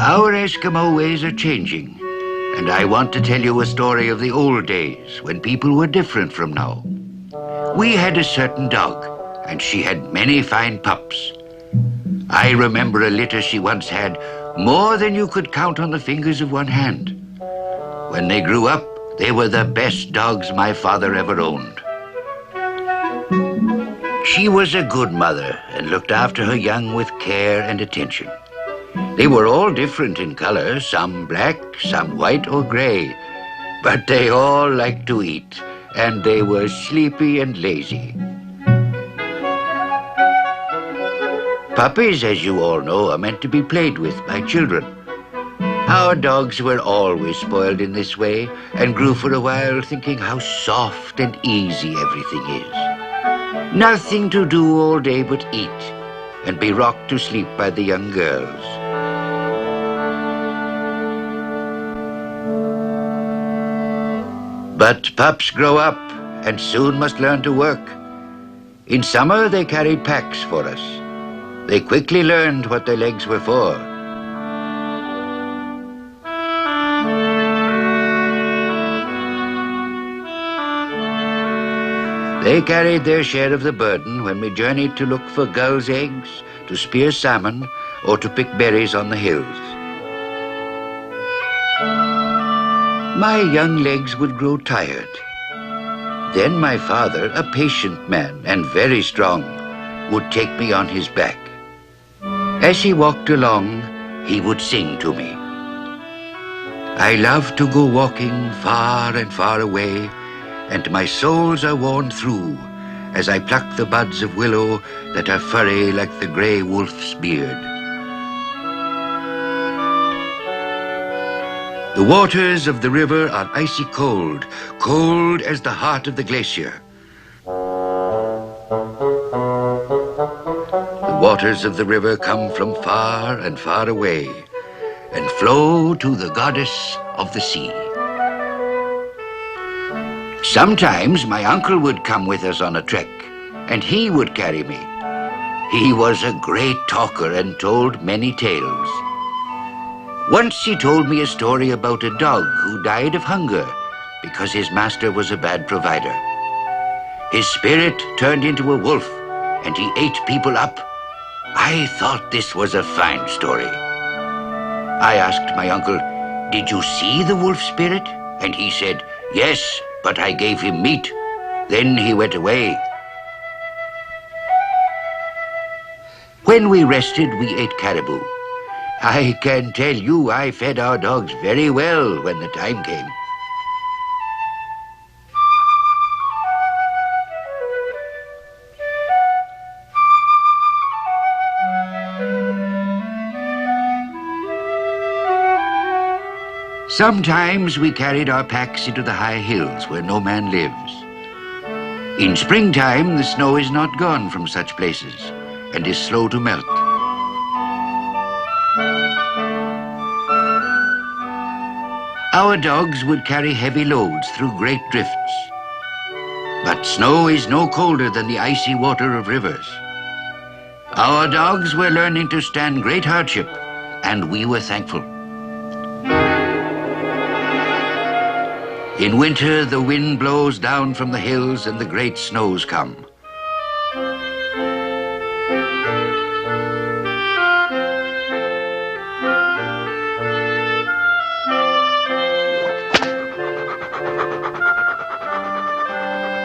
Our Eskimo ways are changing, and I want to tell you a story of the old days when people were different from now. We had a certain dog, and she had many fine pups. I remember a litter she once had, more than you could count on the fingers of one hand. When they grew up, they were the best dogs my father ever owned. She was a good mother and looked after her young with care and attention. They were all different in color, some black, some white or gray, but they all liked to eat, and they were sleepy and lazy. Puppies, as you all know, are meant to be played with by children. Our dogs were always spoiled in this way and grew for a while thinking how soft and easy everything is. Nothing to do all day but eat and be rocked to sleep by the young girls. But pups grow up and soon must learn to work. In summer, they carried packs for us. They quickly learned what their legs were for. They carried their share of the burden when we journeyed to look for gulls' eggs, to spear salmon, or to pick berries on the hills. My young legs would grow tired. Then my father, a patient man and very strong, would take me on his back. As he walked along, he would sing to me. I love to go walking far and far away, and my soles are worn through as I pluck the buds of willow that are furry like the gray wolf's beard. The waters of the river are icy cold, cold as the heart of the glacier. The waters of the river come from far and far away and flow to the goddess of the sea. Sometimes my uncle would come with us on a trek, and he would carry me. He was a great talker and told many tales. Once he told me a story about a dog who died of hunger because his master was a bad provider. His spirit turned into a wolf, and he ate people up. I thought this was a fine story. I asked my uncle, "Did you see the wolf spirit?" And he said, "Yes, but I gave him meat. Then he went away." When we rested, we ate caribou. I can tell you I fed our dogs very well when the time came. Sometimes we carried our packs into the high hills where no man lives. In springtime, the snow is not gone from such places and is slow to melt. Our dogs would carry heavy loads through great drifts. But snow is no colder than the icy water of rivers. Our dogs were learning to stand great hardship, and we were thankful. In winter, the wind blows down from the hills and the great snows come.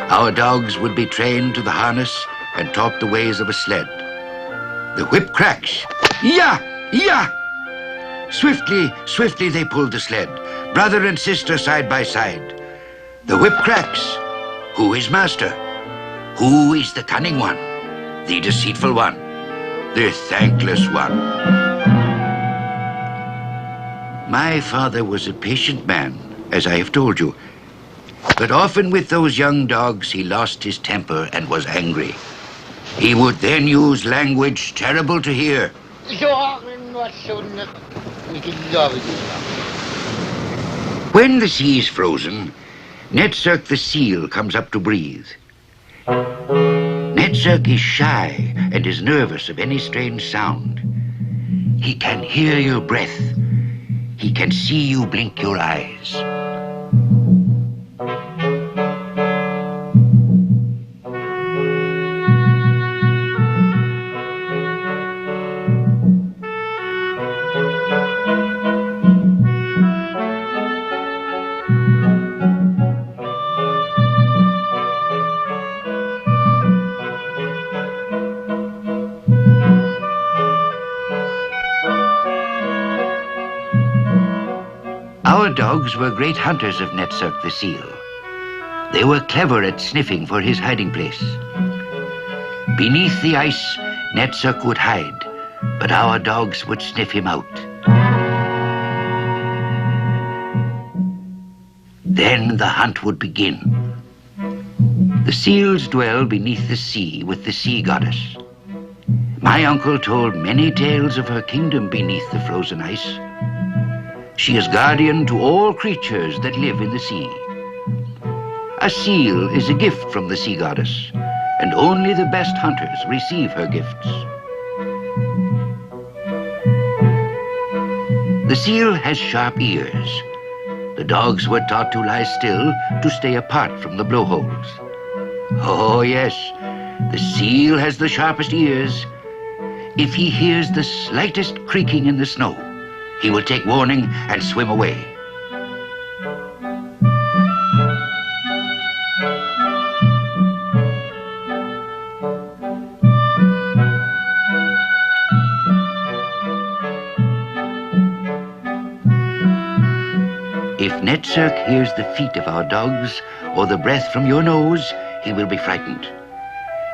Our dogs would be trained to the harness and taught the ways of a sled. The whip cracks. Yeah! Yeah! Swiftly, swiftly they pulled the sled, brother and sister side by side. The whip cracks. Who is master? Who is the cunning one? The deceitful one? The thankless one? My father was a patient man, as I have told you. But often with those young dogs, he lost his temper and was angry. He would then use language terrible to hear. When the sea is frozen, Netzerk the seal comes up to breathe. Netzerk is shy and is nervous of any strange sound. He can hear your breath He can see you blink your eyes. Our dogs were great hunters of Netsuck the seal. They were clever at sniffing for his hiding place. Beneath the ice, Netsuck would hide, but our dogs would sniff him out. Then the hunt would begin. The seals dwell beneath the sea with the sea goddess. My uncle told many tales of her kingdom beneath the frozen ice. She is guardian to all creatures that live in the sea. A seal is a gift from the sea goddess, and only the best hunters receive her gifts. The seal has sharp ears. The dogs were taught to lie still to stay apart from the blowholes. Oh yes, the seal has the sharpest ears. If he hears the slightest creaking in the snow, he will take warning and swim away. If Netsuck hears the feet of our dogs or the breath from your nose, he will be frightened.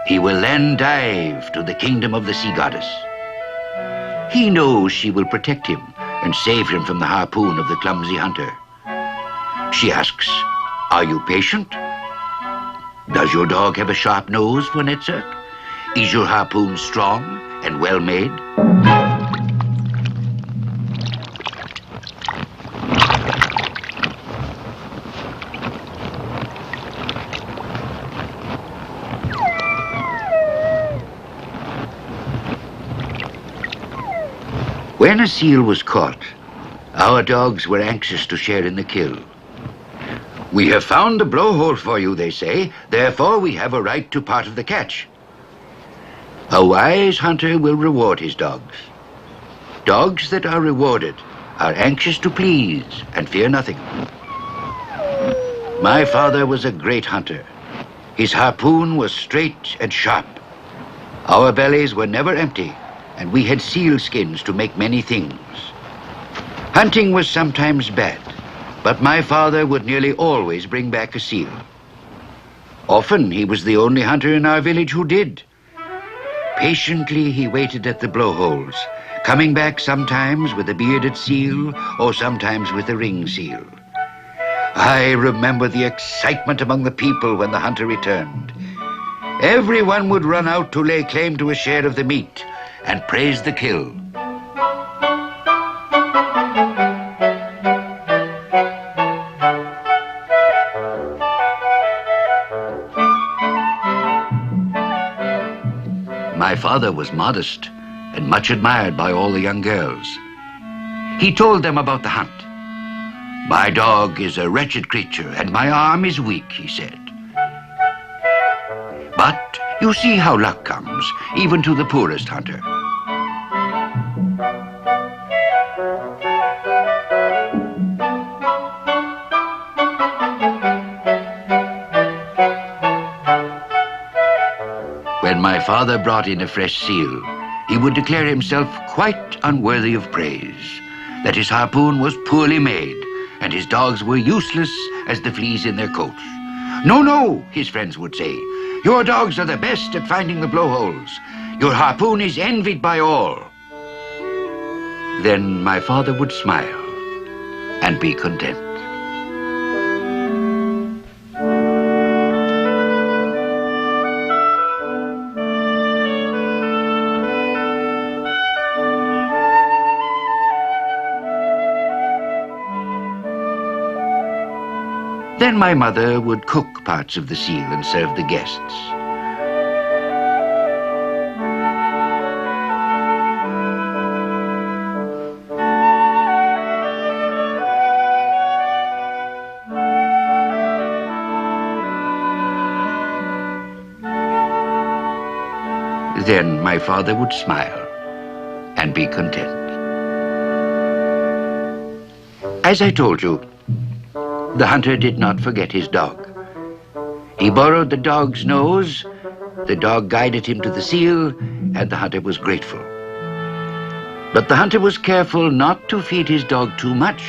He will then dive to the kingdom of the sea goddess. He knows she will protect him and save him from the harpoon of the clumsy hunter. She asks, "Are you patient? Does your dog have a sharp nose for Netsuck? Is your harpoon strong and well made?" When a seal was caught, our dogs were anxious to share in the kill. "We have found a blowhole for you," they say, "therefore we have a right to part of the catch." A wise hunter will reward his dogs. Dogs that are rewarded are anxious to please and fear nothing. My father was a great hunter. His harpoon was straight and sharp. Our bellies were never empty, and we had seal skins to make many things. Hunting was sometimes bad, but my father would nearly always bring back a seal. Often he was the only hunter in our village who did. Patiently he waited at the blowholes, coming back sometimes with a bearded seal or sometimes with a ring seal. I remember the excitement among the people when the hunter returned. Everyone would run out to lay claim to a share of the meat and praise the kill. My father was modest and much admired by all the young girls. He told them about the hunt. "My dog is a wretched creature and my arm is weak," he said. But you see how luck comes, even to the poorest hunter. When my father brought in a fresh seal, he would declare himself quite unworthy of praise, that his harpoon was poorly made, and his dogs were useless as the fleas in their coats. "No, no," his friends would say, "your dogs are the best at finding the blowholes. Your harpoon is envied by all." Then my father would smile and be content. Then my mother would cook parts of the seal and serve the guests. Then my father would smile and be content. As I told you, the hunter did not forget his dog. He borrowed the dog's nose, the dog guided him to the seal, and the hunter was grateful. But the hunter was careful not to feed his dog too much,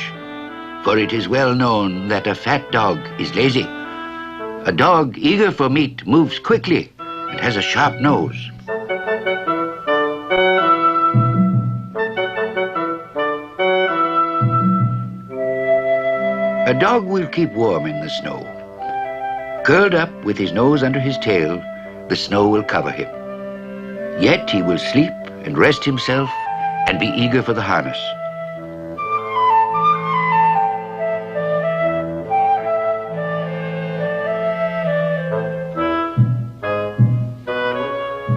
for it is well known that a fat dog is lazy. A dog eager for meat moves quickly and has a sharp nose. A dog will keep warm in the snow. Curled up with his nose under his tail, the snow will cover him. Yet he will sleep and rest himself and be eager for the harness.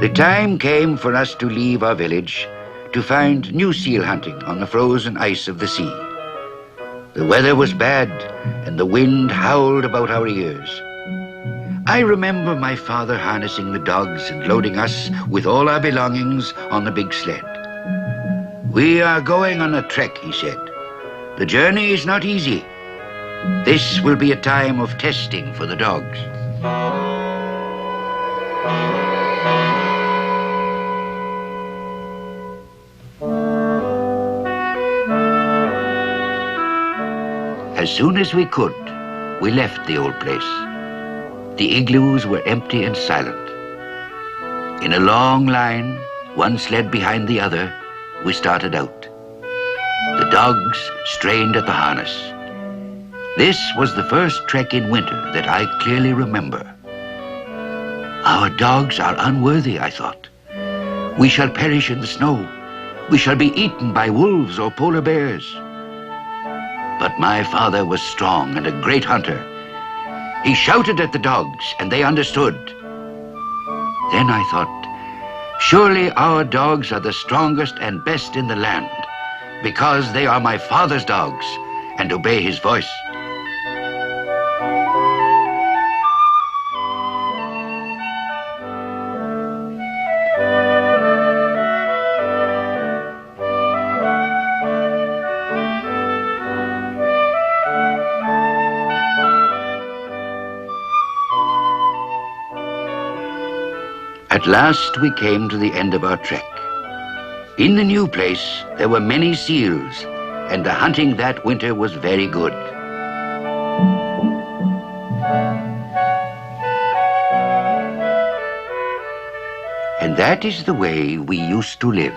The time came for us to leave our village to find new seal hunting on the frozen ice of the sea. The weather was bad and the wind howled about our ears. I remember my father harnessing the dogs and loading us with all our belongings on the big sled. "We are going on a trek," he said. "The journey is not easy. This will be a time of testing for the dogs." As soon as we could, we left the old place. The igloos were empty and silent. In a long line, one sled behind the other, we started out. The dogs strained at the harness. This was the first trek in winter that I clearly remember. Our dogs are unworthy, I thought. We shall perish in the snow. We shall be eaten by wolves or polar bears. But my father was strong and a great hunter. He shouted at the dogs, and they understood. Then I thought, surely our dogs are the strongest and best in the land, because they are my father's dogs and obey his voice. At last we came to the end of our trek. In the new place there were many seals, and the hunting that winter was very good. And that is the way we used to live.